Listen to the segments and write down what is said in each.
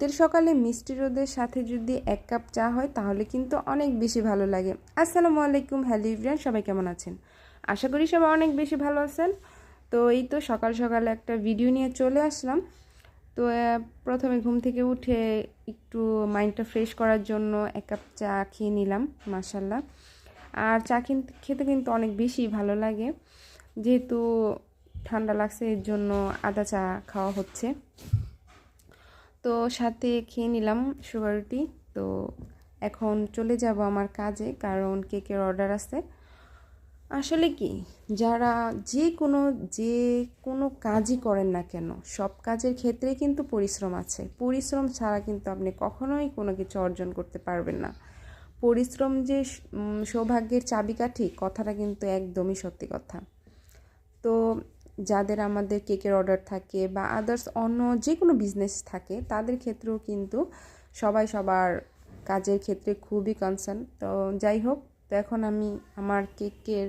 শীতের সকালে মিষ্টি রোদের সাথে যদি 1 কাপ চা হয় তাহলে কিন্তু অনেক বেশি ভালো লাগে। আসসালামু আলাইকুম, হ্যালো এভরিওয়ান, সবাই কেমন আছেন? আশা করি সবাই অনেক বেশি ভালো আছেন। তো এই তো সকাল সকালে একটা ভিডিও নিয়ে চলে আসলাম। তো প্রথমে ঘুম থেকে উঠে একটু মাইন্ডটা ফ্রেশ করার জন্য 1 কাপ চা খেয়ে নিলাম, মাশাআল্লাহ। আর চা খেতে কিন্তু অনেক বেশি ভালো লাগে, যেহেতু ঠান্ডা লাগছে এর জন্য আদা চা খাওয়া হচ্ছে। তো সাথে খেয়ে নিলাম সুগার রুটি। তো এখন চলে যাব আমার কাজে, কারণ কেকের অর্ডার আছে। আসলে কি, যারা যে কোনো কাজই করেন না কেন, সব কাজের ক্ষেত্রে কিন্তু পরিশ্রম আছে। পরিশ্রম ছাড়া কিন্তু আপনি কখনোই কোনো কিছু অর্জন করতে পারবেন না। পরিশ্রম যে সৌভাগ্যের চাবিকাঠি, কথাটা কিন্তু একদমই সত্যি কথা। তো যাদের আমাদের কেকের অর্ডার থাকে বা আদার্স অন্য যে কোনো বিজনেস থাকে, তাদের ক্ষেত্রেও কিন্তু সবাই সবার কাজের ক্ষেত্রে খুবই কনসার্ন। তো যাই হোক, তো এখন আমি আমার কেকের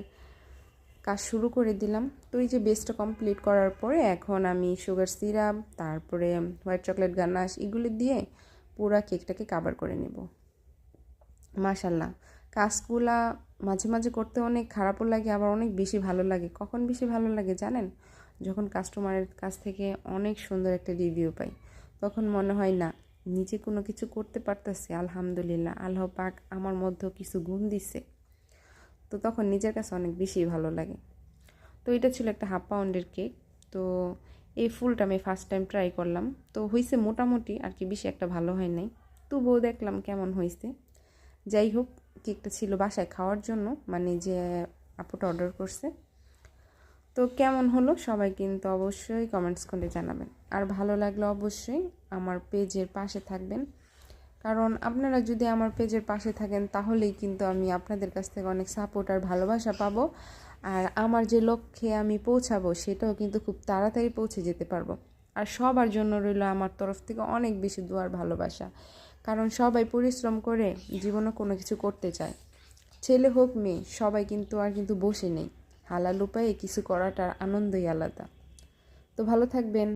কাজ শুরু করে দিলাম। তো এই যে বেসটা কমপ্লিট করার পরে এখন আমি সুগার সিরাপ, তারপরে হোয়াইট চকলেট গানাশ, এগুলি দিয়ে পুরো কেকটাকে কাভার করে নেব। মাশাল্লাহ, কাজগুলা মাঝে মাঝে করতে অনেক খারাপও লাগে, আবার অনেক বেশি ভালো লাগে। কখন বেশি ভালো লাগে জানেন? যখন কাস্টমারের কাছ থেকে অনেক সুন্দর একটা রিভিউ পাই, তখন মনে হয় না, নিজে কোনো কিছু করতে পারতেছি, আলহামদুলিল্লাহ, আল্লাহ পাক আমার মধ্যেও কিছু গুণ দিছে। তো তখন নিজের কাছে অনেক বেশি ভালো লাগে। তো এটা ছিল একটা 1/2 পাউন্ডের কেক। তো এই ফুলটা আমি ফার্স্ট টাইম ট্রাই করলাম। তো হয়েছে মোটামুটি, আর কি বেশি একটা ভালো হয় নাই, তবুও দেখলাম কেমন হয়েছে। যাই হোক, কেকটা ছিল বাসায় খাওয়ার জন্য, মানে যে আপুটা অর্ডার করছে। তো কেমন হলো সবাই কিন্তু অবশ্যই কমেন্টস করে জানাবেন। আর ভালো লাগলে অবশ্যই আমার পেজের পাশে থাকবেন, কারণ আপনারা যদি আমার পেজের পাশে থাকেন তাহলেই কিন্তু আমি আপনাদের কাছ থেকে অনেক সাপোর্ট আর ভালোবাসা পাবো। আর আমার যে লক্ষ্যে আমি পৌঁছাবো সেটাও কিন্তু খুব তাড়াতাড়ি পৌঁছে যেতে পারবো। আর সবার জন্য রইল আমার তরফ থেকে অনেক বেশি দোয়ার ভালোবাসা, কারণ সবাই পরিশ্রম করে জীবনে কোনো কিছু করতে চায়। ছেলে হোক মেয়ে, সবাই কিন্তু বসে নেই। হালাল উপায়ে কিছু করাটার আনন্দই আলাদা। তো ভালো থাকবেন।